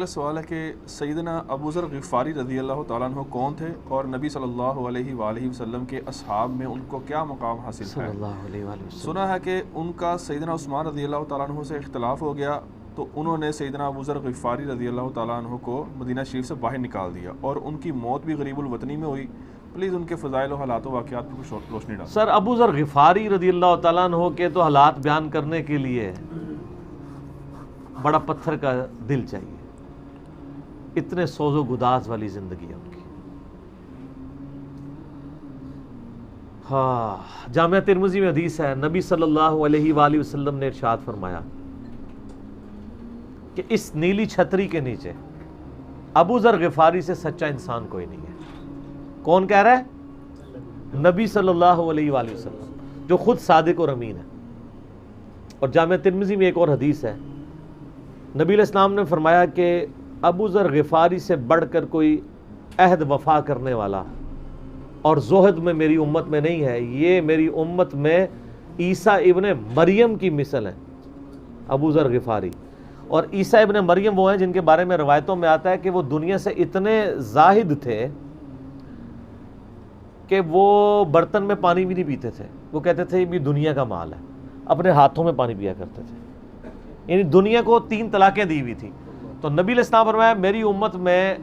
سوال ہے کہ سیدنا ابو ذر غفاری رضی اللہ تعالیٰ عنہ کون تھے اور نبی صلی اللہ علیہ وآلہ وسلم کے اصحاب میں ان کو کیا مقام حاصل ہے؟ صلی اللہ علیہ وآلہ وسلم۔ سنا ہے کہ ان کا سیدنا عثمان رضی اللہ تعالیٰ عنہ سے اختلاف ہو گیا تو انہوں نے سیدنا ابو ذر غفاری رضی اللہ تعالیٰ عنہ کو مدینہ شریف سے باہر نکال دیا اور ان کی موت بھی غریب الوطنی میں ہوئی۔ پلیز ان کے فضائل و حالات و واقعات پر کچھ روشنی ڈالیں۔ سر ابو ذر غفاری رضی اللہ تعالیٰ عنہ کے تو حالات بیان کرنے کے لیے بڑا پتھر کا دل چاہیے، اتنے سوز و گداز والی زندگی ہے ان کی۔ ہاں، جامعہ ترمذی میں حدیث ہے، نبی صلی اللہ علیہ وآلہ وسلم نے ارشاد فرمایا کہ اس نیلی چھتری کے نیچے ابو ذر غفاری سے سچا انسان کوئی نہیں ہے۔ کون کہہ رہا ہے؟ نبی صلی اللہ علیہ وآلہ وسلم، جو خود صادق اور امین ہے۔ اور جامعہ ترمذی میں ایک اور حدیث ہے، نبی علیہ السلام نے فرمایا کہ ابو ذر غفاری سے بڑھ کر کوئی عہد وفا کرنے والا اور زہد میں میری امت میں نہیں ہے۔ یہ میری امت میں عیسیٰ ابن مریم کی مثل ہے، ابو ذر غفاری۔ اور عیسیٰ ابن مریم وہ ہیں جن کے بارے میں روایتوں میں آتا ہے کہ وہ دنیا سے اتنے زاہد تھے کہ وہ برتن میں پانی بھی نہیں پیتے تھے۔ وہ کہتے تھے یہ بھی دنیا کا مال ہے، اپنے ہاتھوں میں پانی پیا کرتے تھے۔ یعنی دنیا کو 3 طلاقیں دی ہوئی تھی۔ تو نبی علیہ السلام فرمایا میری امت میں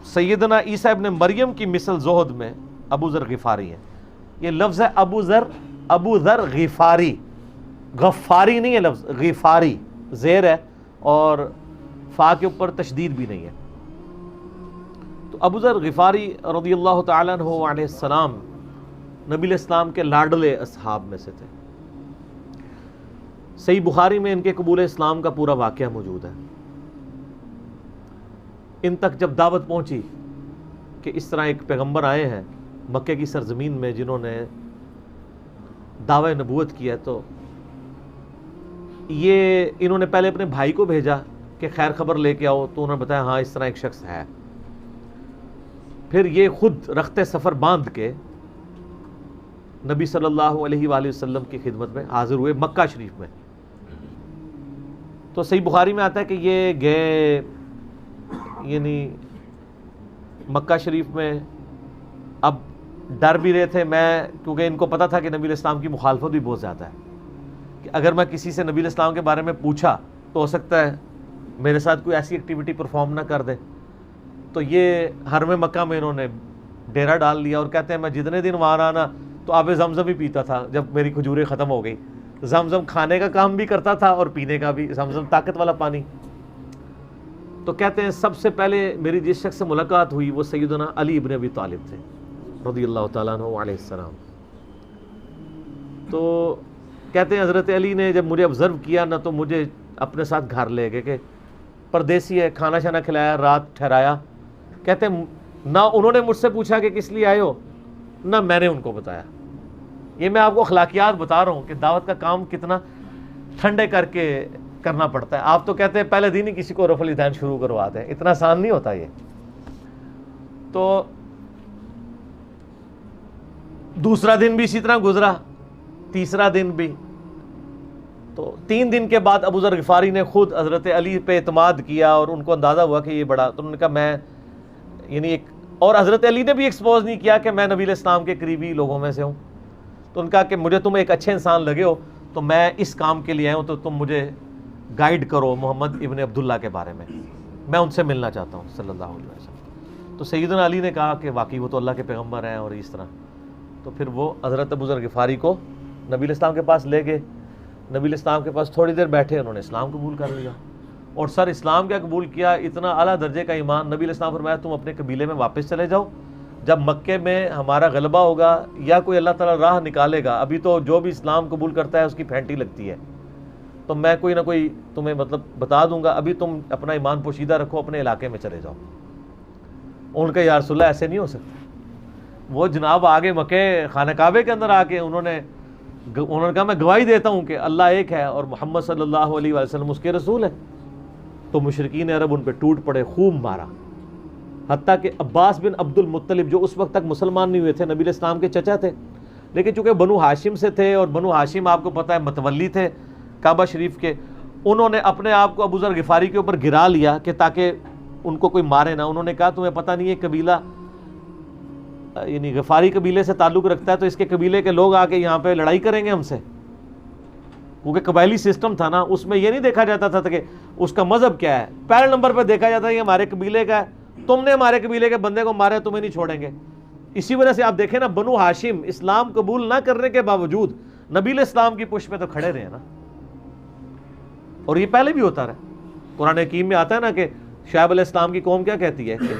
سیدنا عیسیٰ ابن مریم کی مثل زہد میں ابو ذر غفاری ہے۔ یہ لفظ ہے ابو ذر غفاری، غفاری نہیں ہے لفظ، غفاری زیر ہے اور فا کے اوپر تشدید بھی نہیں ہے۔ تو ابو ذر غفاری رضی اللہ تعالیٰ عنہ علیہ السلام نبی علیہ السلام کے لاڈلے اصحاب میں سے تھے۔ صحیح بخاری میں ان کے قبول اسلام کا پورا واقعہ موجود ہے۔ ان تک جب دعوت پہنچی کہ اس طرح ایک پیغمبر آئے ہیں مکہ کی سرزمین میں جنہوں نے دعوی نبوت کیا، تو یہ انہوں نے پہلے اپنے بھائی کو بھیجا کہ خیر خبر لے کے آؤ، تو انہوں نے بتایا ہاں اس طرح ایک شخص ہے۔ پھر یہ خود رخت سفر باندھ کے نبی صلی اللہ علیہ وآلہ وسلم کی خدمت میں حاضر ہوئے مکہ شریف میں۔ تو صحیح بخاری میں آتا ہے کہ یہ گئے، یعنی مکہ شریف میں اب ڈر بھی رہے تھے، میں کیونکہ ان کو پتا تھا کہ نبی علیہ السلام کی مخالفت بھی بہت زیادہ ہے، کہ اگر میں کسی سے نبی علیہ السلام کے بارے میں پوچھا تو ہو سکتا ہے میرے ساتھ کوئی ایسی ایکٹیویٹی پرفارم نہ کر دے۔ تو یہ حرم مکہ میں انہوں نے ڈیرا ڈال لیا، اور کہتے ہیں میں جتنے دن وہاں رہا نا تو آب زمزم ہی پیتا تھا جب میری کھجوریں ختم ہو گئی۔ زمزم کھانے کا کام بھی کرتا تھا اور پینے کا بھی، زمزم طاقت والا پانی۔ تو کہتے ہیں سب سے پہلے میری جس شخص سے ملاقات ہوئی وہ سیدنا علی ابن ابی طالب تھے رضی اللہ تعالیٰ عنہ علیہ السلام۔ تو کہتے ہیں حضرت علی نے جب مجھے آبزرو کیا نہ تو مجھے اپنے ساتھ گھر لے گئے کہ پردیسی ہے، کھانا شانا کھلایا، رات ٹھہرایا۔ کہتے ہیں نہ انہوں نے مجھ سے پوچھا کہ کس لیے آئے ہو، نہ میں نے ان کو بتایا۔ یہ میں آپ کو اخلاقیات بتا رہا ہوں کہ دعوت کا کام کتنا ٹھنڈے کر کے کرنا پڑتا ہے۔ آپ تو کہتے ہیں پہلے دن ہی کسی کو رفع الیدین شروع کرواتے ہیں، اتنا آسان نہیں ہوتا یہ۔ تو دوسرا دن بھی اسی طرح گزرا، تیسرا دن بھی۔ تو 3 دن کے بعد ابو ذر غفاری نے خود حضرت علی پہ اعتماد کیا اور ان کو اندازہ ہوا کہ یہ بڑا، تو انہوں نے کہا میں یعنی ایک، اور حضرت علی نے بھی ایکسپوز نہیں کیا کہ میں نبی علیہ السلام کے قریبی لوگوں میں سے ہوں۔ تو ان کا کہ مجھے تم ایک اچھے انسان لگے ہو تو میں اس کام کے لیے آیا ہوں، تو تم مجھے گائیڈ کرو محمد ابن عبداللہ کے بارے میں ان سے ملنا چاہتا ہوں صلی اللہ علیہ وسلم۔ تو سیدنا علی نے کہا کہ واقعی وہ تو اللہ کے پیغمبر ہیں اور اس طرح۔ تو پھر وہ حضرت ابو ذر غفاری کو نبی علیہ السلام کے پاس لے گئے۔ نبی علیہ السلام کے پاس تھوڑی دیر بیٹھے، انہوں نے اسلام قبول کر لیا۔ اور سر اسلام کیا قبول کیا، اتنا اعلیٰ درجے کا ایمان۔ نبی علیہ السلام فرمایا تم اپنے قبیلے میں واپس چلے جاؤ، جب مکے میں ہمارا غلبہ ہوگا یا کوئی اللہ تعالیٰ راہ نکالے گا، ابھی تو جو بھی اسلام قبول کرتا ہے اس کی پھینٹی لگتی ہے، تو میں کوئی نہ کوئی تمہیں مطلب بتا دوں گا، ابھی تم اپنا ایمان پوشیدہ رکھو، اپنے علاقے میں چلے جاؤ۔ ان کا یا رسول اللہ ایسے نہیں ہو سکتا۔ وہ جناب آگے مکے خانہ کعبے کے اندر آ کے انہوں نے کہا میں گواہی دیتا ہوں کہ اللہ ایک ہے اور محمد صلی اللہ علیہ وسلم اس کے رسول ہے۔ تو مشرکین عرب ان پہ ٹوٹ پڑے، خوب مارا، حتیٰ کہ عباس بن عبد المطلب جو اس وقت تک مسلمان نہیں ہوئے تھے، نبی علیہ السلام کے چچا تھے، لیکن چونکہ بنو ہاشم سے تھے اور بنو ہاشم آپ کو پتہ ہے متولی تھے کعبہ شریف کے، انہوں نے اپنے آپ کو ابو ذر غفاری کے اوپر گرا لیا کہ تاکہ ان کو کوئی مارے نہ. انہوں نے کہا تمہیں پتہ نہیں ہے قبیلہ یعنی غفاری قبیلے سے تعلق رکھتا ہے تو اس کے قبیلے کے لوگ آ کے یہاں پہ لڑائی کریں گے ہم سے, کیونکہ قبائلی سسٹم تھا نا, اس میں یہ نہیں دیکھا جاتا تھا کہ اس کا مذہب کیا ہے, پہلے نمبر پہ دیکھا جاتا ہے یہ ہمارے قبیلے کا ہے, تم نے ہمارے قبیلے کے بندے کو مارے تمہیں نہیں چھوڑیں گے. اسی وجہ سے آپ دیکھیں نا بنو ہاشم اسلام قبول نہ کرنے کے باوجود نبی علیہ السلام کی پشت پہ تو کھڑے رہے نا, اور یہ پہلے بھی ہوتا رہا. قرآن حکیم میں آتا ہے نا کہ شعیب علیہ السلام کی قوم کیا کہتی ہے کہ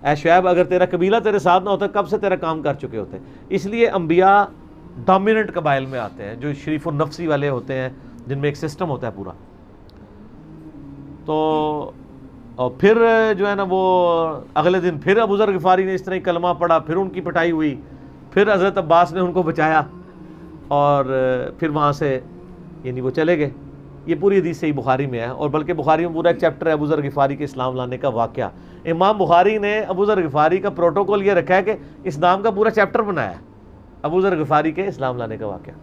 اے شعیب اگر تیرا قبیلہ تیرے ساتھ نہ ہوتا کب سے تیرا کام کر چکے ہوتے. اس لیے انبیاء ڈومیننٹ قبائل میں آتے ہیں جو شریف النفسی والے ہوتے ہیں, جن میں ایک سسٹم ہوتا ہے پورا. تو اور پھر جو ہے نا وہ اگلے دن پھر ابو ذر غفاری نے اس طرح کلمہ پڑھا, پھر ان کی پٹائی ہوئی, پھر حضرت عباس نے ان کو بچایا اور پھر وہاں سے یعنی وہ چلے گئے. یہ پوری حدیث صحیح بخاری میں ہے, اور بلکہ بخاری میں پورا ایک چیپٹر ہے ابو ذر غفاری کے اسلام لانے کا واقعہ. امام بخاری نے ابو ذر غفاری کا پروٹوکول یہ رکھا ہے کہ اسلام کا پورا چیپٹر بنایا ہے ابو ذر غفاری کے اسلام لانے کا واقعہ.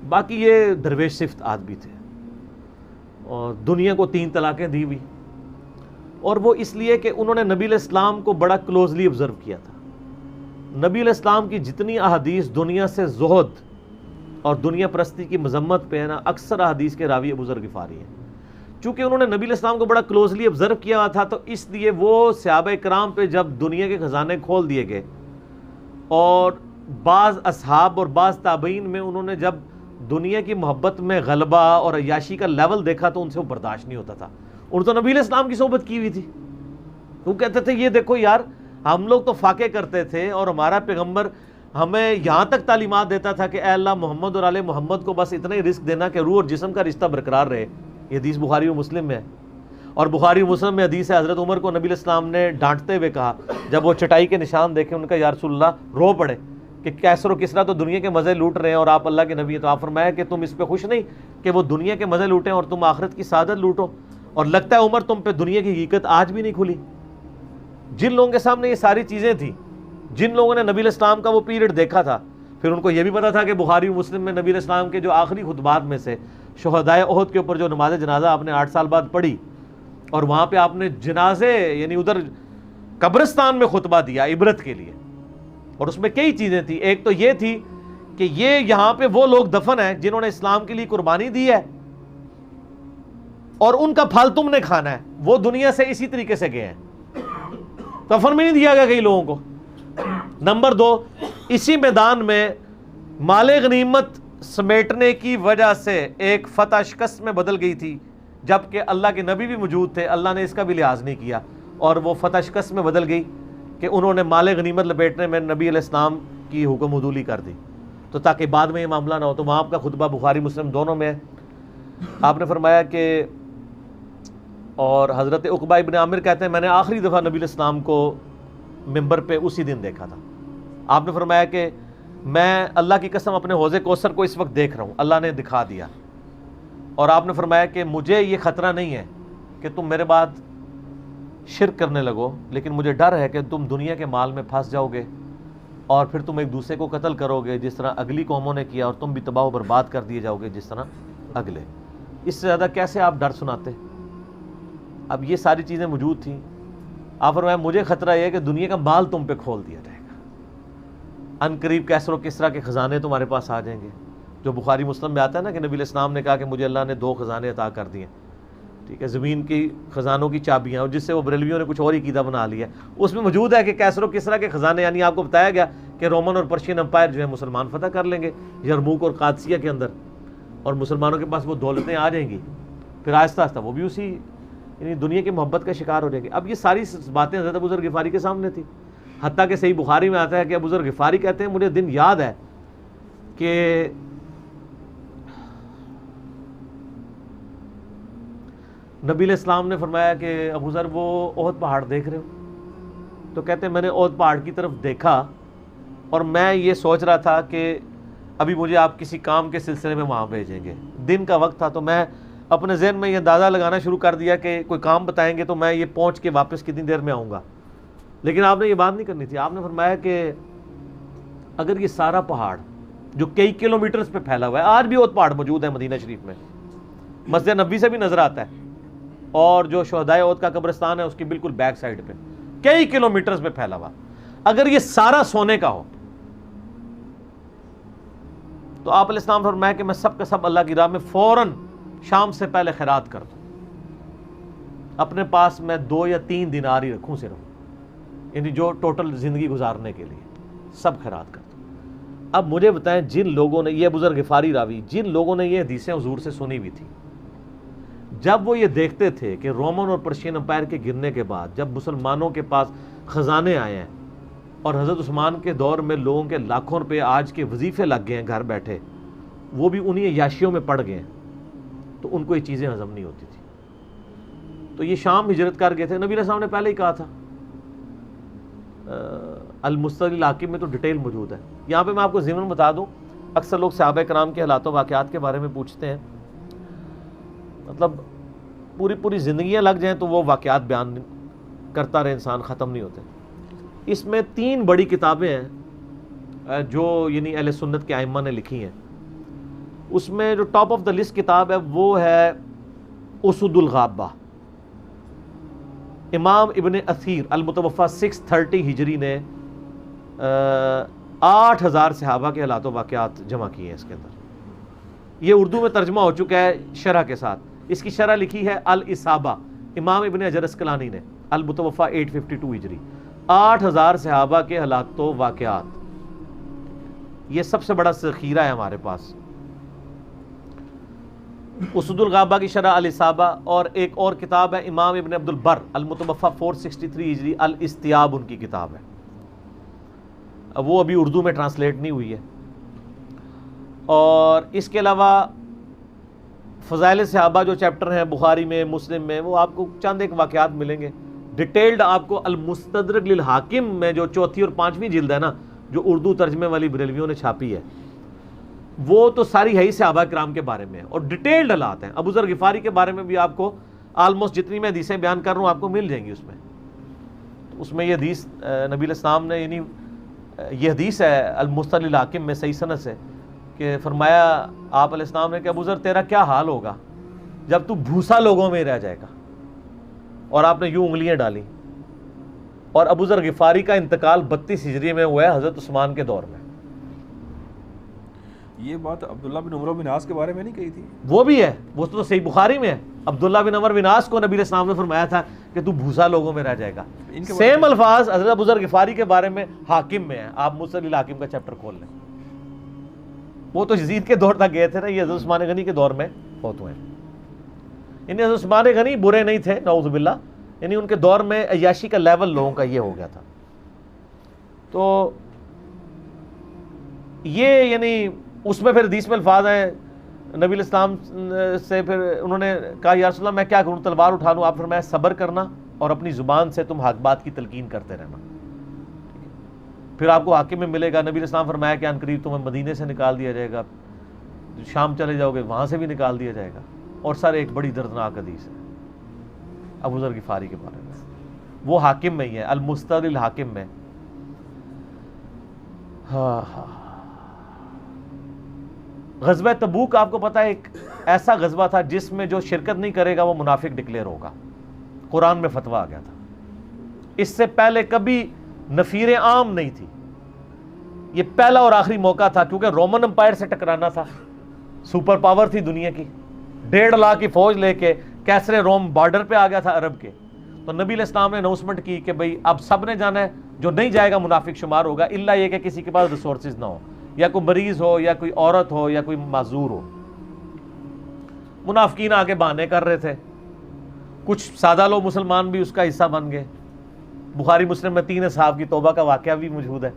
باقی یہ درویش صفت آدمی تھے اور دنیا کو 3 طلاقیں دی ہوئی, اور وہ اس لیے کہ انہوں نے نبی علیہ السلام کو بڑا کلوزلی آبزرو کیا تھا. نبی علیہ السلام کی جتنی احادیث دنیا سے زہد اور دنیا پرستی کی مذمت پہ ہے نا, اکثر احادیث کے راوی ابو ذر غفاری ہیں. چونکہ انہوں نے نبی علیہ السلام کو بڑا کلوزلی آبزرو کیا ہوا تھا تو اس لیے وہ صحابہ کرام پہ جب دنیا کے خزانے کھول دیے گئے, اور بعض اصحاب اور بعض تابعین میں انہوں نے جب دنیا کی محبت میں غلبہ اور عیاشی کا لیول دیکھا تو ان سے وہ برداشت نہیں ہوتا تھا. انہوں نے تو نبی علیہ السلام کی صحبت کی ہوئی تھی, وہ کہتے تھے یہ دیکھو یار ہم لوگ تو فاقے کرتے تھے اور ہمارا پیغمبر ہمیں یہاں تک تعلیمات دیتا تھا کہ اے اللہ محمد اور آل محمد کو بس اتنا ہی رزق دینا کہ روح اور جسم کا رشتہ برقرار رہے. یہ حدیث بخاری و مسلم میں ہے, اور بخاری و مسلم میں حدیث ہے حضرت عمر کو نبی علیہ السلام نے ڈانٹتے ہوئے کہا جب وہ چٹائی کے نشان دیکھے, ان کا یا رسول اللہ رو پڑے کہ کیسر و کسرا تو دنیا کے مزے لوٹ رہے ہیں اور آپ اللہ کے نبی ہیں, تو آپ فرمایا کہ تم اس پہ خوش نہیں کہ وہ دنیا کے مزے لوٹیں اور تم آخرت کی سعادت لوٹو. اور لگتا ہے عمر تم پہ دنیا کی حقیقت آج بھی نہیں کھلی. جن لوگوں کے سامنے یہ ساری چیزیں تھیں, جن لوگوں نے نبی علیہ السلام کا وہ پیریڈ دیکھا تھا, پھر ان کو یہ بھی پتا تھا کہ بخاری و مسلم میں نبی علیہ السلام کے جو آخری خطبات میں سے شہدائے احد کے اوپر جو نماز جنازہ آپ نے 8 سال بعد پڑھی, اور وہاں پہ آپ نے جنازے یعنی ادھر قبرستان میں خطبہ دیا عبرت کے لیے, اور اس میں کئی چیزیں تھیں. ایک تو یہ تھی کہ یہ یہاں پہ وہ لوگ دفن ہیں جنہوں نے اسلام کے لیے قربانی دی ہے اور ان کا پھل تم نے کھانا ہے, وہ دنیا سے اسی طریقے سے گئے ہیں, کفن میں نہیں دیا گیا کئی لوگوں کو. نمبر 2, اسی میدان میں مال غنیمت سمیٹنے کی وجہ سے ایک فتح شکست میں بدل گئی تھی, جبکہ اللہ کے نبی بھی موجود تھے, اللہ نے اس کا بھی لحاظ نہیں کیا اور وہ فتح شکست میں بدل گئی کہ انہوں نے مال غنیمت لپیٹنے میں نبی علیہ السلام کی حکم عدولی کر دی, تو تاکہ بعد میں یہ معاملہ نہ ہو. تو وہاں آپ کا خطبہ بخاری مسلم دونوں میں ہے. آپ نے فرمایا کہ اور حضرت عقبہ ابن عامر کہتے ہیں میں نے آخری دفعہ نبی علیہ السلام کو ممبر پہ اسی دن دیکھا تھا. آپ نے فرمایا کہ میں اللہ کی قسم اپنے حوض کوثر کو اس وقت دیکھ رہا ہوں, اللہ نے دکھا دیا. اور آپ نے فرمایا کہ مجھے یہ خطرہ نہیں ہے کہ تم میرے بعد شرک کرنے لگو, لیکن مجھے ڈر ہے کہ تم دنیا کے مال میں پھنس جاؤ گے اور پھر تم ایک دوسرے کو قتل کرو گے جس طرح اگلی قوموں نے کیا, اور تم بھی تباہ و برباد کر دیے جاؤ گے جس طرح اگلے. اس سے زیادہ کیسے آپ ڈر سناتے؟ اب یہ ساری چیزیں موجود تھیں. آپ فرمایا مجھے خطرہ یہ ہے کہ دنیا کا مال تم پہ کھول دیا جائے گا, ان قریب کیسر و کسرا کے خزانے تمہارے پاس آ جائیں گے, جو بخاری مسلم میں آتا ہے نا کہ نبی علیہ السلام نے کہا کہ مجھے اللہ نے 2 خزانے عطا کر دیے, ٹھیک ہے, زمین کی خزانوں کی چابیاں, اور جس سے وہ بریلویوں نے کچھ اور ہی عقیدہ بنا لیا. اس میں موجود ہے کہ کیسر و کسرا کے خزانے, یعنی آپ کو بتایا گیا کہ رومن اور پرشین امپائر جو ہے مسلمان فتح کر لیں گے یرموک اور قادسیہ کے اندر, اور مسلمانوں کے پاس وہ دولتیں آ جائیں گی, پھر آہستہ آہستہ وہ بھی اسی یعنی دنیا کی محبت کا شکار ہو جائے گی. اب یہ ساری باتیں حضرت ابو ذر غفاری کے سامنے تھی, حتیٰ کہ صحیح بخاری میں آتا ہے کہ ابو ذر غفاری کہتے ہیں مجھے دن یاد ہے کہ نبی علیہ السلام نے فرمایا کہ ابو ذر وہ احد پہاڑ دیکھ رہے ہو؟ تو کہتے ہیں میں نے احد پہاڑ کی طرف دیکھا اور میں یہ سوچ رہا تھا کہ ابھی مجھے آپ کسی کام کے سلسلے میں وہاں بھیجیں گے. دن کا وقت تھا تو میں اپنے ذہن میں یہ اندازہ لگانا شروع کر دیا کہ کوئی کام بتائیں گے تو میں یہ پہنچ کے واپس کتنی دیر میں آؤں گا. لیکن آپ نے یہ بات نہیں کرنی تھی. آپ نے فرمایا کہ اگر یہ سارا پہاڑ جو کئی کلومیٹرز پہ پھیلا ہوا ہے, آج بھی احد پہاڑ موجود ہے مدینہ شریف میں, مسجد نبوی سے بھی نظر آتا ہے، اور جو شہدائے احد کا قبرستان ہے اس کی بالکل بیک سائڈ پہ کئی کلومیٹرز پہ پھیلا ہوا. اگر یہ سارا سونے کا ہو تو آپ علیہ السلام فرمایا کہ میں سب کا سب اللہ کی راہ میں فوراً شام سے پہلے خیرات کر دوں. اپنے پاس میں 2 یا 3 دینار ہی رکھوں صرف، یعنی جو ٹوٹل زندگی گزارنے کے لیے سب خیرات کر دوں. اب مجھے بتائیں، جن لوگوں نے، یہ بزرگ غفاری راوی، جن لوگوں نے یہ حدیثیں حضور سے سنی ہوئی تھی، جب وہ یہ دیکھتے تھے کہ رومن اور پرشین امپائر کے گرنے کے بعد جب مسلمانوں کے پاس خزانے آئے ہیں اور حضرت عثمان کے دور میں لوگوں کے لاکھوں روپے آج کے وظیفے لگ گئے ہیں گھر بیٹھے، وہ بھی انہی عیاشیوں میں پڑ گئے ہیں، تو ان کو یہ چیزیں ہضم نہیں ہوتی تھی. تو یہ شام ہجرت کر گئے تھے. نبی علیہ السلام نے پہلے ہی کہا تھا، المستدرک الحاکم میں تو ڈیٹیل موجود ہے. یہاں پہ میں آپ کو ضمن بتا دوں، اکثر لوگ صحابہ کرام کے حالات و واقعات کے بارے میں پوچھتے ہیں، مطلب پوری زندگیاں لگ جائیں تو وہ واقعات بیان کرتا رہے انسان، ختم نہیں ہوتے. اس میں 3 بڑی کتابیں ہیں جو یعنی اہل سنت کے ائمہ نے لکھی ہیں. اس میں جو ٹاپ آف دا لسٹ کتاب ہے وہ ہے اسد الغابہ. امام ابن اثیر المتوفی 630 ہجری نے 8000 صحابہ کے حالات و واقعات جمع کیے ہیں اس کے اندر. یہ اردو میں ترجمہ ہو چکا ہے شرح کے ساتھ. اس کی شرح لکھی ہے الاصابہ امام ابن حجر اسقلانی نے، المتوفی 852 ہجری. 8000 صحابہ کے حالات و واقعات، یہ سب سے بڑا ذخیرہ ہے ہمارے پاس. اسد الغابہ کی شرح الاصابہ، اور ایک اور کتاب ہے امام ابن عبد البر المتوفی 463 ہجری الاستیاب، ان کی کتاب ہے. اب وہ ابھی اردو میں ٹرانسلیٹ نہیں ہوئی ہے. اور اس کے علاوہ فضائل صحابہ جو چیپٹر ہیں بخاری میں، مسلم میں، وہ آپ کو چند ایک واقعات ملیں گے. ڈیٹیلڈ آپ کو المستدرک للحاکم میں جو 4تھی اور 5ویں جلد ہے نا، جو اردو ترجمے والی بریلویوں نے چھاپی ہے، وہ تو ساری ہے ہی صحابہ کرام کے بارے میں، اور ڈیٹیلڈ حالات ہیں. ابو ذر غفاری کے بارے میں بھی آپ کو آلموسٹ جتنی میں حدیثیں بیان کر رہا ہوں آپ کو مل جائیں گی. اس میں یہ حدیث نبی علیہ السلام نے، یعنی یہ حدیث ہے المستدرک للحاکم میں صحیح سند سے، کہ فرمایا آپ علیہ السلام نے کہ ابو ذر تیرا کیا حال ہوگا جب تو بھوسا لوگوں میں رہ جائے گا. اور آپ نے یوں انگلیاں ڈالی. اور ابو ذر غفاری کا انتقال 32 ہجری میں ہوا ہے حضرت عثمان کے دور میں. یہ بات عبداللہ بن عمر بن عاص کے بارے میں نہیں کہی تھی؟ وہ بھی ہے، وہ تو صحیح بخاری میں ہے. عبداللہ بن عمر بن عاص کو نبی علیہ السلام نے فرمایا تھا کہ تو بھوسا لوگوں میں رہ جائے گا. سیم الفاظ حضرت ابو ذر غفاری کے بارے میں حاکم میں ہے. آپ مستدرک الحاکم کا چیپٹر کھول لیں. وہ تو یزید کے دور تک گئے تھے نا، یہ حضرت عثمان غنی کے دور میں فوت ہوئے ہیں. یعنی حضرت عثمان غنی برے نہیں تھے نعوذ باللہ، یعنی ان کے دور میں عیاشی کا لیول لوگوں کا یہ ہو گیا تھا. تو یہ یعنی اس میں پھر حدیث میں الفاظ ہیں نبی علیہ السلام سے، پھر انہوں نے کہا یا رسول اللہ میں کیا کروں، تلوار اٹھا لوں؟ آپ فرمایا صبر کرنا اور اپنی زبان سے تم حق بات کی تلقین کرتے رہنا، پھر آپ کو حاکم میں ملے گا. نبی علیہ السلام فرمایا کہ عنقریب تمہیں مدینے سے نکال دیا جائے گا، شام چلے جاؤ گے وہاں سے بھی نکال دیا جائے گا. اور سر ایک بڑی دردناک حدیث ہے ابو ذر غفاری کے بارے میں، وہ حاکم میں ہی ہے، المستدرک الحاکم میں. غزوہ تبوک آپ کو پتا ہے ایک ایسا غزوہ تھا جس میں جو شرکت نہیں کرے گا وہ منافق ڈکلیئر ہوگا. قرآن میں فتویٰ آ گیا تھا. اس سے پہلے کبھی نفیر عام نہیں تھی. یہ پہلا اور آخری موقع تھا، کیونکہ رومن امپائر سے ٹکرانا تھا. سپر پاور تھی دنیا کی، 1.5 لاکھ کی فوج لے کے کیسرے روم بارڈر پہ آ گیا تھا عرب کے. تو نبی علیہ السلام نے اناؤنسمنٹ کی کہ بھئی اب سب نے جانا ہے، جو نہیں جائے گا منافق شمار ہوگا، الا یہ کہ کسی کے پاس ریسورسز نہ ہو، یا کوئی مریض ہو، یا کوئی عورت ہو، یا کوئی معذور ہو. منافقین آگے بہانے کر رہے تھے. کچھ سادہ لوگ مسلمان بھی اس کا حصہ بن گئے. بخاری مسلم میں 3 اصحاب کی توبہ کا واقعہ بھی موجود ہے،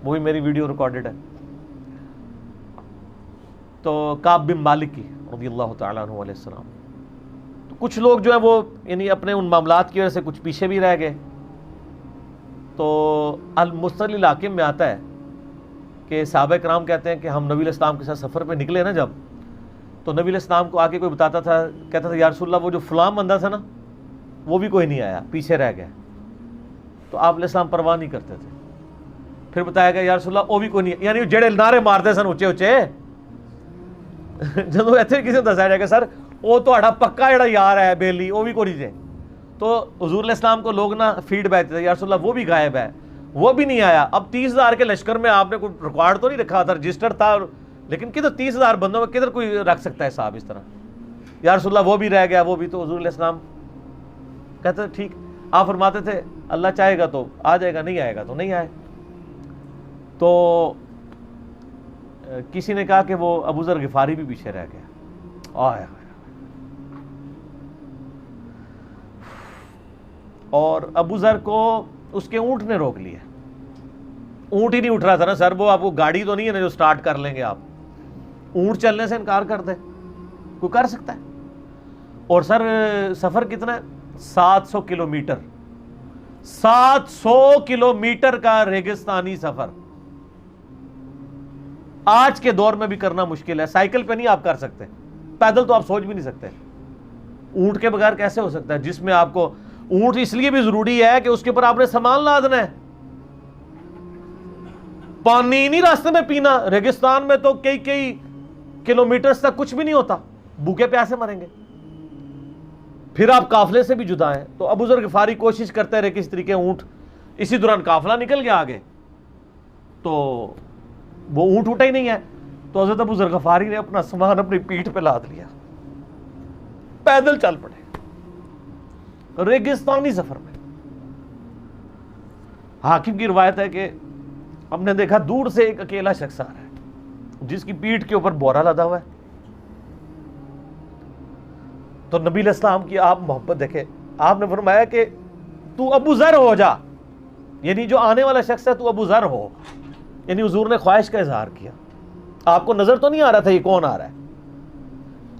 وہ بھی میری ویڈیو ریکارڈڈ ہے. تو کعب بن مالک کی رضی اللہ تعالیٰ عنہ علیہ السلام. تو کچھ لوگ جو ہیں وہ یعنی اپنے ان معاملات کی وجہ سے کچھ پیچھے بھی رہ گئے. تو المستدرک الحاکم میں آتا ہے کہ صحابہ کرام کہتے ہیں کہ ہم نبی علیہ السلام کے ساتھ سفر پہ نکلے نا جب، تو نبی علیہ السلام کو آ کے کوئی بتاتا تھا، کہتا تھا یا رسول اللہ وہ جو فلاں بندہ تھا نا وہ بھی کوئی نہیں آیا، پیچھے رہ گیا. تو آپ علیہ السلام پرواہ نہیں کرتے تھے. پھر بتایا گیا یا رسول اللہ وہ بھی کوئی نہیں، یعنی جڑے نعرے مارتے سن اونچے اونچے، جب ایسے کسی نے دسایا جائے گا سر وہ تہاڈا پکا جڑا یار ہے بیلی وہ بھی کوئی نہیں. تو حضور علیہ السلام کو لوگ نا فیڈ بیک دیتے یا رسول اللہ وہ بھی غائب ہے, وہ بھی نہیں آیا. اب 30,000 کے لشکر میں آپ نے کوئی ریکارڈ تو نہیں رکھا تھا, رجسٹر تھا, لیکن کدھر 30,000 بندوں میں کدھر کوئی رکھ سکتا ہے صاحب اس طرح, یا رسول اللہ وہ بھی رہ گیا, وہ بھی. تو حضور علیہ السلام کہتے تھے ٹھیک. آپ فرماتے تھے اللہ چاہے گا تو آ جائے گا, نہیں آئے گا تو نہیں آئے. تو کسی نے کہا کہ وہ ابو ذر غفاری بھی پیچھے رہ گیا. آئے اور ابو ذر کو اس کے اونٹ نے روک لیا. اونٹ ہی نہیں اٹھ رہا تھا نا سر, وہ آپ کو گاڑی تو نہیں ہے نا جو سٹارٹ کر لیں گے آپ. اونٹ چلنے سے انکار کر دے, کوئی کر سکتا ہے؟ اور سر سفر کتنا ہے؟ 700 کلومیٹر. 700 کلومیٹر کا ریگستانی سفر آج کے دور میں بھی کرنا مشکل ہے. سائیکل پہ نہیں آپ کر سکتے, پیدل تو آپ سوچ بھی نہیں سکتے. اونٹ کے بغیر کیسے ہو سکتا ہے, جس میں آپ کو اونٹ اس لیے بھی ضروری ہے کہ اس کے اوپر آپ نے سامان لادنا ہے. پانی نہیں راستے میں پینا, ریگستان میں تو کئی کلومیٹرز تک کچھ بھی نہیں ہوتا, بھوکے پیاسے مریں گے. پھر آپ قافلے سے بھی جدا ہیں. تو ابو ذر غفاری کوشش کرتے رہے کس طریقے اونٹ, اسی دوران قافلہ نکل گیا آگے, تو وہ اونٹ اٹھا ہی نہیں ہے. تو حضرت ابو ذر غفاری نے اپنا سامان اپنی پیٹھ پہ لاد لیا, پیدل چل پڑے ریگستانی سفر میں. حاکم کی روایت ہے کہ ہم نے دیکھا دور سے ایک اکیلا شخص آ رہا ہے جس کی پیٹھ کے اوپر بورا لدا ہوا ہے. تو نبی علیہ السلام کی آپ محبت دیکھیں, آپ نے فرمایا کہ تو ابو ذر ہو جا, یعنی جو آنے والا شخص ہے تو ابو ذر ہو. یعنی حضور نے خواہش کا اظہار کیا. آپ کو نظر تو نہیں آ رہا تھا یہ کون آ رہا ہے,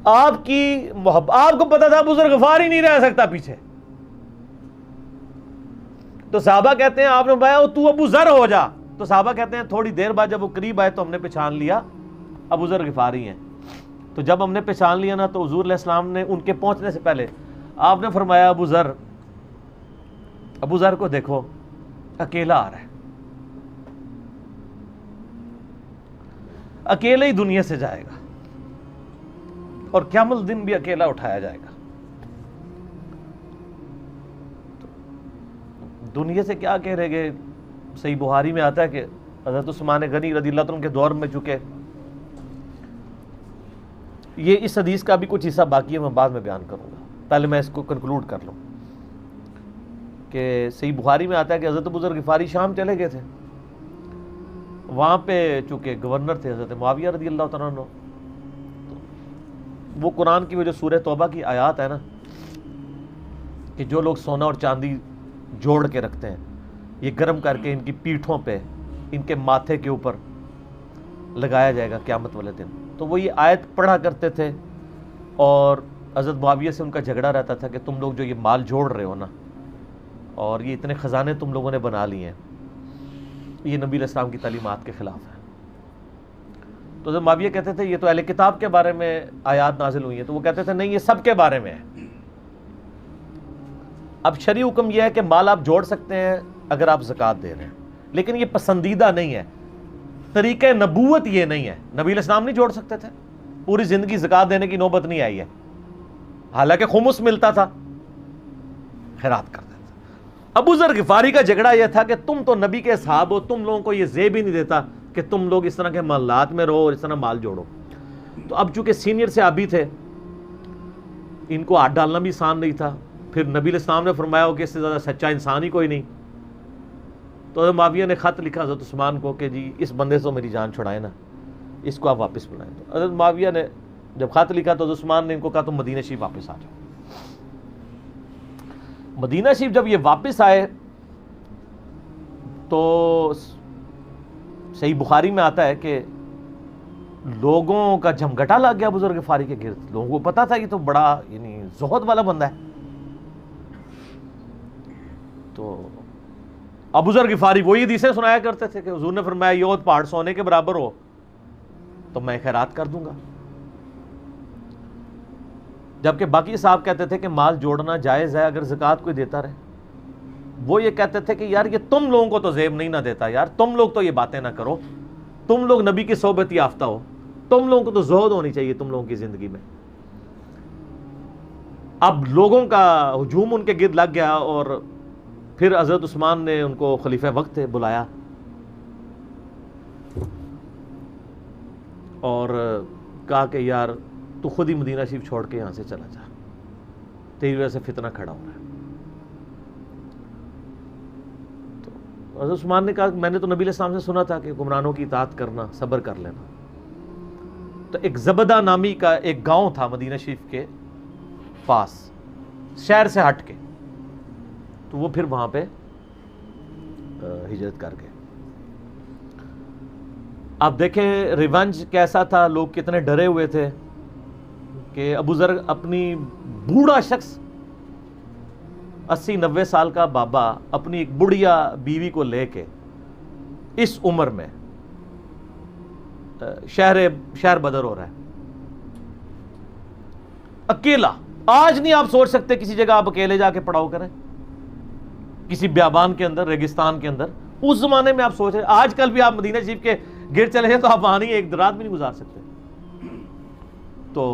آپ کی محبت, آپ کو پتا تھا ابو ذر غفاری نہیں رہ سکتا پیچھے. تو صحابہ کہتے ہیں آپ نے فرمایا تو ابو ذر ہو جا. تو صحابہ کہتے ہیں تھوڑی دیر بعد جب وہ قریب آئے تو ہم نے پہچان لیا ابو ذر غفاری ہیں. تو جب ہم نے پہچان لیا نا تو حضور علیہ السلام نے ان کے پہنچنے سے پہلے آپ نے فرمایا ابو ذر کو دیکھو اکیلا آ رہا ہے, اکیلے ہی دنیا سے جائے گا اور قیامت دن بھی اکیلا اٹھایا جائے گا. دنیا سے کیا کہہ رہے گے. صحیح بخاری میں آتا ہے کہ حضرت عثمان غنی رضی اللہ عنہ کے دور میں چکے, یہ اس حدیث کا بھی کچھ حصہ باقی ہے, میں بعد میں بیان کروں گا, پہلے میں اس کو کنکلوڈ کر لوں کہ صحیح بخاری میں آتا ہے کہ حضرت ابو ذر غفاری شام چلے گئے تھے. وہاں پہ چونکہ گورنر تھے حضرت معاویہ رضی اللہ تعالیٰ عنہ. وہ قرآن کی وہ جو سورہ توبہ کی آیات ہے نا کہ جو لوگ سونا اور چاندی جوڑ کے رکھتے ہیں یہ گرم کر کے ان کی پیٹھوں پہ, ان کے ماتھے کے اوپر لگایا جائے گا قیامت والے دن. تو وہ یہ آیت پڑھا کرتے تھے اور حضرت معاویہ سے ان کا جھگڑا رہتا تھا کہ تم لوگ جو یہ مال جوڑ رہے ہو نا اور یہ اتنے خزانے تم لوگوں نے بنا لیے ہیں, یہ نبی علیہ السلام کی تعلیمات کے خلاف ہے. تو حضرت معاویہ کہتے تھے یہ تو اہل کتاب کے بارے میں آیات نازل ہوئی ہیں. تو وہ کہتے تھے نہیں, یہ سب کے بارے میں ہے. اب شرعی حکم یہ ہے کہ مال آپ جوڑ سکتے ہیں اگر آپ زکوٰۃ دے رہے ہیں, لیکن یہ پسندیدہ نہیں ہے. طریقہ نبوت یہ نہیں ہے. نبی علیہ السلام نہیں جوڑ سکتے تھے, پوری زندگی زکوٰۃ دینے کی نوبت نہیں آئی ہے, حالانکہ خمس ملتا تھا, خیرات کرتے تھے. ابو ذر غفاری کا جھگڑا یہ تھا کہ تم تو نبی کے اصحاب ہو, تم لوگوں کو یہ زیب ہی نہیں دیتا کہ تم لوگ اس طرح کے محلات میں رہو اور اس طرح مال جوڑو. تو اب چونکہ سینئر صحابی تھے, ان کو ہاتھ ڈالنا بھی آسان نہیں تھا. پھر نبی علیہ السلام نے فرمایا ہو کہ اس سے زیادہ سچا انسان ہی کوئی نہیں. تو حضرت معاویہ نے خط لکھا حضرت عثمان کو کہ جی اس بندے سے میری جان چھڑائیں نا, اس کو آپ واپس بلائیں. تو حضرت معاویہ نے جب خط لکھا تو حضرت عثمان نے ان کو کہا تم مدینہ شریف واپس آ جاؤ. مدینہ شریف جب یہ واپس آئے تو صحیح بخاری میں آتا ہے کہ لوگوں کا جھمگٹا لگ گیا ابو ذر غفاری کے گرد. لوگوں کو پتا تھا یہ تو بڑا یعنی زہد والا بندہ ہے. تو ابو ذر غفاری وہی حدیثیں سنایا کرتے تھے کہ حضور نے فرمایا یہ پہاڑ سونے کے برابر ہو تو میں خیرات کر دوں گا. جبکہ باقی صاحب کہتے تھے کہ مال جوڑنا جائز ہے اگر زکوٰۃ کوئی دیتا رہے. وہ یہ کہتے تھے کہ یار یہ تم لوگوں کو تو زیب نہیں نہ دیتا, یار تم لوگ تو یہ باتیں نہ کرو, تم لوگ نبی کی صحبت یافتہ ہو, تم لوگوں کو تو زہد ہونی چاہیے تم لوگوں کی زندگی میں. اب لوگوں کا ہجوم ان کے گرد لگ گیا، اور پھر حضرت عثمان نے ان کو خلیفہ وقت بلایا اور کہا کہ یار تو خود ہی مدینہ شریف چھوڑ کے یہاں سے چلا جا، تیری وجہ سے فتنہ کھڑا ہو رہا ہے۔ تو حضرت عثمان نے کہا میں نے تو نبی علیہ السلام سے سنا تھا کہ حکمرانوں کی اطاعت کرنا، صبر کر لینا۔ تو ایک زبدہ نامی کا ایک گاؤں تھا مدینہ شریف کے پاس، شہر سے ہٹ کے، تو وہ پھر وہاں پہ ہجرت کر گئے۔ آپ دیکھیں ریونج کیسا تھا، لوگ کتنے ڈرے ہوئے تھے کہ ابو ذر اپنی بوڑھا شخص 80-90 سال کا بابا اپنی ایک بڑھیا بیوی کو لے کے اس عمر میں شہر بدر ہو رہا ہے اکیلا۔ آج نہیں آپ سوچ سکتے کسی جگہ آپ اکیلے جا کے پڑاؤ کریں، کسی بیابان کے اندر، ریگستان کے اندر۔ اس زمانے میں آپ سوچ رہے، آج کل بھی آپ مدینہ شریف کے گر چلے جائیں تو آپ وہاں نہیں ایک رات بھی نہیں گزار سکتے۔ تو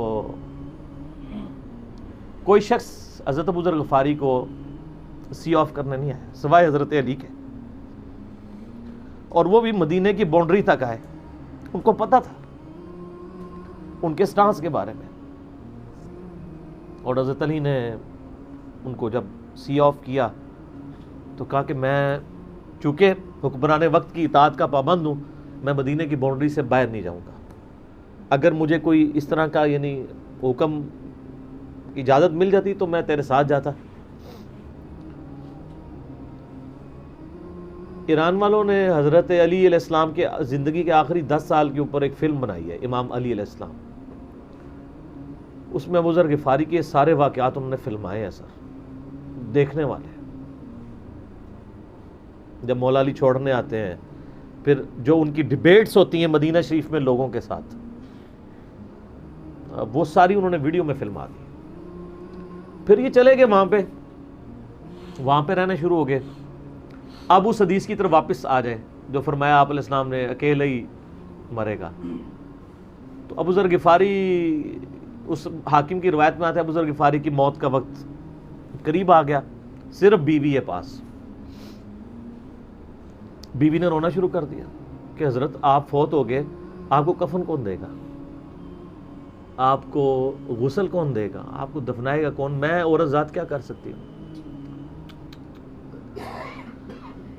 کوئی شخص حضرت ابو ذر غفاری کو سی آف کرنے نہیں آیا سوائے حضرت علی کے، اور وہ بھی مدینے کی باؤنڈری تک آئے۔ ان کو پتا تھا ان کے سٹانس کے بارے میں، اور حضرت علی نے ان کو جب سی آف کیا تو کہا کہ میں چونکہ حکمران وقت کی اطاعت کا پابند ہوں، میں مدینے کی باؤنڈری سے باہر نہیں جاؤں گا۔ اگر مجھے کوئی اس طرح کا یعنی حکم اجازت مل جاتی تو میں تیرے ساتھ جاتا۔ ایران والوں نے حضرت علی علیہ السلام کے زندگی کے آخری 10 سال کے اوپر ایک فلم بنائی ہے، امام علی علیہ السلام۔ اس میں ابو ذر غفاری کے سارے واقعات انہوں نے فلمائے ہیں سر، دیکھنے والے۔ جب مولا علی چھوڑنے آتے ہیں، پھر جو ان کی ڈیبیٹس ہوتی ہیں مدینہ شریف میں لوگوں کے ساتھ، وہ ساری انہوں نے ویڈیو میں فلما دی۔ پھر یہ چلے گئے وہاں پہ رہنا شروع ہو گئے۔ اب اس حدیث کی طرف واپس آ جائیں جو فرمایا آپ علیہ السلام نے اکیلے ہی مرے گا۔ تو ابو ذر غفاری، اس حاکم کی روایت میں آتا ہے ابو ذر غفاری کی موت کا وقت قریب آ گیا، صرف بیوی ہے پاس۔ بیوی نے رونا شروع کر دیا کہ حضرت آپ فوت ہو گئے، آپ کو کفن کون دے گا، آپ کو غسل کون دے گا، آپ کو دفنائے گا کون، میں عورت ذات کیا کر سکتی ہوں۔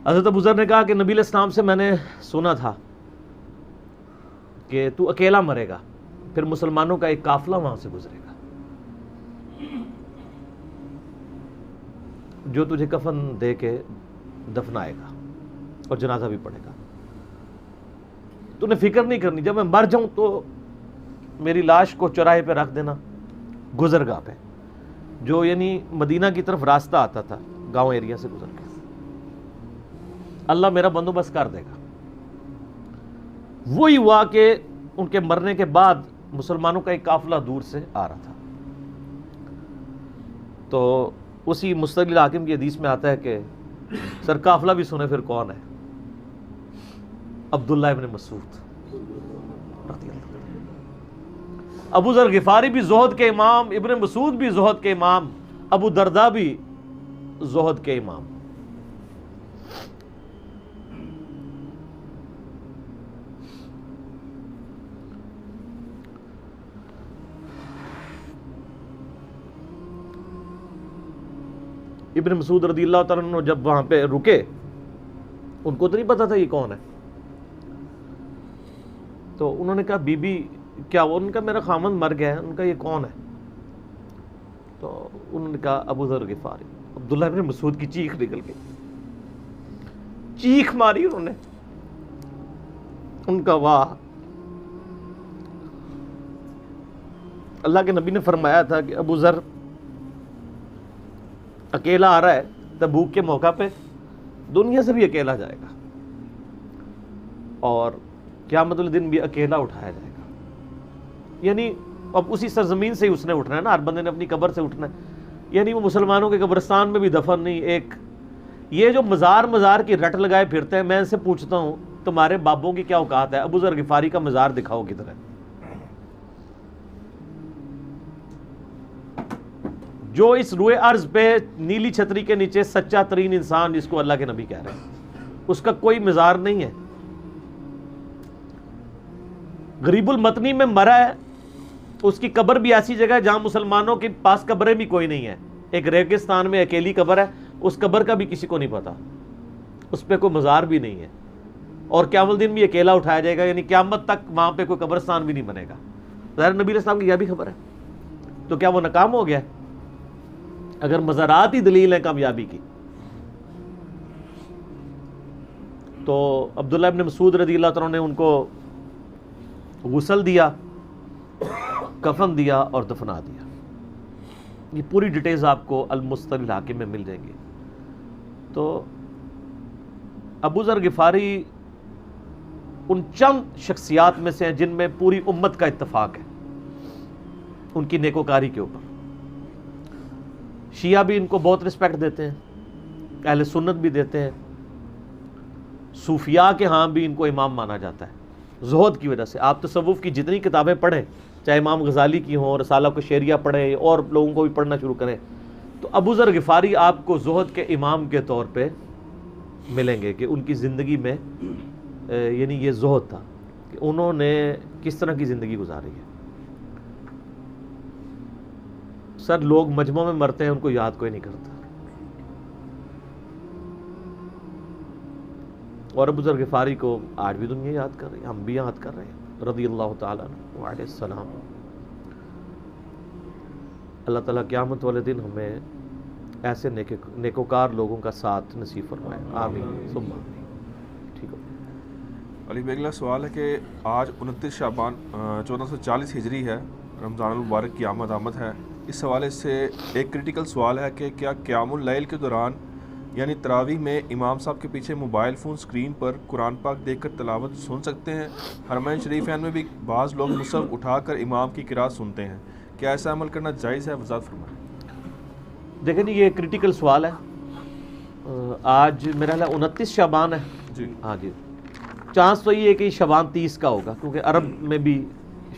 حضرت ابو ذر نے کہا کہ نبی علیہ السلام سے میں نے سنا تھا کہ تو اکیلا مرے گا، پھر مسلمانوں کا ایک قافلہ وہاں سے گزرے گا جو تجھے کفن دے کے دفنائے گا اور جنازہ بھی پڑھے گا۔ تو نے فکر نہیں کرنی، جب میں مر جاؤں تو میری لاش کو چوراہے پہ رکھ دینا، گزرگاہ پہ، جو یعنی مدینہ کی طرف راستہ آتا تھا گاؤں ایریا سے گزر کے، اللہ میرا بندوبست کر دے گا۔ وہی ہوا کہ ان کے مرنے کے بعد مسلمانوں کا ایک قافلہ دور سے آ رہا تھا۔ تو اسی مستقل حاکم کی حدیث میں آتا ہے کہ سر قافلہ بھی سنے پھر کون ہے، عبداللہ ابن مسعود رضی اللہ عنہ۔ ابو ذر غفاری بھی زہد کے امام، ابن مسعود بھی زہد کے امام، ابو درداء بھی زہد کے امام۔ ابن مسعود رضی اللہ تعالیٰ عنہ جب وہاں پہ رکے، ان کو تو نہیں پتا تھا یہ کون ہے، تو انہوں نے کہا بی بی کیا وہ، ان کا میرا خامند مر گیا ہے، ان کا یہ کون ہے؟ تو انہوں نے کہا ابو ذر غفاری۔ عبداللہ ابن مسعود کی چیخ نکل گئی، چیخ ماری انہوں نے، ان کا واہ۔ اللہ کے نبی نے فرمایا تھا کہ ابو ذر اکیلا آ رہا ہے تبوک کے موقع پہ، دنیا سے بھی اکیلا جائے گا، اور قیامت الدن بھی اکیلا اٹھایا جائے گا۔ یعنی اب اسی سرزمین سے ہی اس نے اٹھنا ہے نا، ہر بندے نے اپنی قبر سے اٹھنا ہے، یعنی وہ مسلمانوں کے قبرستان میں بھی دفن نہیں۔ ایک یہ جو مزار کی رٹ لگائے پھرتے ہیں، میں ان سے پوچھتا ہوں تمہارے بابوں کی کیا اوقات ہے، ابو ذر غفاری کا مزار دکھاؤ کدھر ہے۔ جو اس روئے ارض پہ نیلی چھتری کے نیچے سچا ترین انسان جس کو اللہ کے نبی کہہ رہے ہیں، اس کا کوئی مزار نہیں ہے. غریب المتنی میں مرا ہے، اس کی قبر بھی ایسی جگہ ہے جہاں مسلمانوں کے پاس قبریں بھی کوئی نہیں ہے. ایک ریگستان میں اکیلی قبر ہے، اس قبر کا بھی کسی کو نہیں پتا، اس پہ کوئی مزار بھی نہیں ہے، اور قیامت الدین بھی اکیلا اٹھایا جائے گا، یعنی قیامت تک وہاں پہ کوئی قبرستان بھی نہیں بنے گا. ظاہر نبی علیہ السلام کی یہ بھی خبر ہے، تو کیا وہ ناکام ہو گیا ہے؟ اگر مزارات ہی دلیل ہے کامیابی کی، تو عبداللہ ابن مسعود رضی اللہ تعالیٰ نے ان کو غسل دیا، کفن دیا اور دفنا دیا. یہ پوری ڈیٹیلز آپ کو المستدرک الحاکم میں مل جائیں گی. تو ابو ذر غفاری ان چند شخصیات میں سے ہیں جن میں پوری امت کا اتفاق ہے ان کی نیکوکاری کے اوپر. شیعہ بھی ان کو بہت رسپیکٹ دیتے ہیں، اہل سنت بھی دیتے ہیں، صوفیاء کے ہاں بھی ان کو امام مانا جاتا ہے زہد کی وجہ سے. آپ تصوف کی جتنی کتابیں پڑھیں، چاہے امام غزالی کی ہوں، رسالہ الشیریہ پڑھیں اور لوگوں کو بھی پڑھنا شروع کریں، تو ابو ذر غفاری آپ کو زہد کے امام کے طور پہ ملیں گے کہ ان کی زندگی میں یعنی یہ زہد تھا کہ انہوں نے کس طرح کی زندگی گزاری ہے. سر لوگ مجمع میں مرتے ہیں، ان کو یاد کوئی نہیں کرتا، اور ابو ذر غفاری کو آج بھی دنیا یاد کر رہی ہے، ہم بھی یاد کر رہے ہیں رضی اللہ تعالیٰ عنہ وعلیہ السلام. اللہ تعالیٰ قیامت والے دن ہمیں ایسے نیکوکار لوگوں کا ساتھ نصیب فرمائے، آمین ثم آمین. ٹھیک ہے علی بیگ اللہ، سوال ہے کہ آج 29 شعبان 1440 ہجری ہے، رمضان المبارک کی آمد ہے. اس حوالے سے ایک کریٹیکل سوال ہے کہ کیا قیام اللیل کے دوران یعنی تراویح میں امام صاحب کے پیچھے موبائل فون سکرین پر قرآن پاک دیکھ کر تلاوت سن سکتے ہیں؟ حرمین شریفین میں بھی بعض لوگ مصحف اٹھا کر امام کی قرات سنتے ہیں، کیا ایسا عمل کرنا جائز ہے؟ وضاحت فرمائیں. دیکھیں جی، یہ کریٹیکل سوال ہے. آج میرا خیال 29 شعبان ہے جی ہاں جی. چانس تو یہ ہے کہ شعبان 30 کا ہوگا، کیونکہ عرب میں بھی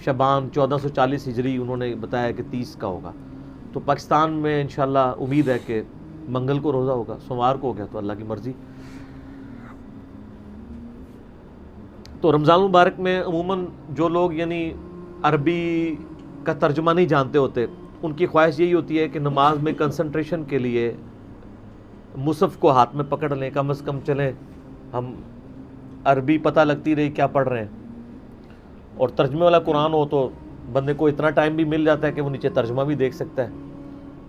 شعبان 1440 ہجری انہوں نے بتایا کہ 30 کا ہوگا. تو پاکستان میں انشاءاللہ امید ہے کہ منگل کو روزہ ہوگا، سوموار کو ہو گیا تو اللہ کی مرضی. تو رمضان مبارک میں عموماً جو لوگ یعنی عربی کا ترجمہ نہیں جانتے ہوتے، ان کی خواہش یہی ہوتی ہے کہ نماز میں کنسنٹریشن کے لیے مصحف کو ہاتھ میں پکڑ لیں، کم از کم چلیں ہم عربی پتہ لگتی رہی کیا پڑھ رہے ہیں. اور ترجمے والا قرآن ہو تو بندے کو اتنا ٹائم بھی مل جاتا ہے کہ وہ نیچے ترجمہ بھی دیکھ سکتا ہے.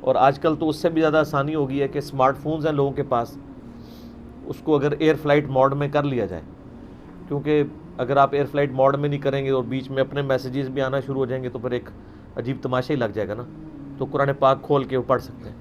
اور آج کل تو اس سے بھی زیادہ آسانی ہو گئی ہے کہ اسمارٹ فونز ہیں لوگوں کے پاس، اس کو اگر ایئر فلائٹ موڈ میں کر لیا جائے، کیونکہ اگر آپ ایئر فلائٹ موڈ میں نہیں کریں گے اور بیچ میں اپنے میسیجز بھی آنا شروع ہو جائیں گے تو پھر ایک عجیب تماشا ہی لگ جائے گا نا. تو قرآن پاک کھول کے وہ پڑھ سکتے ہیں.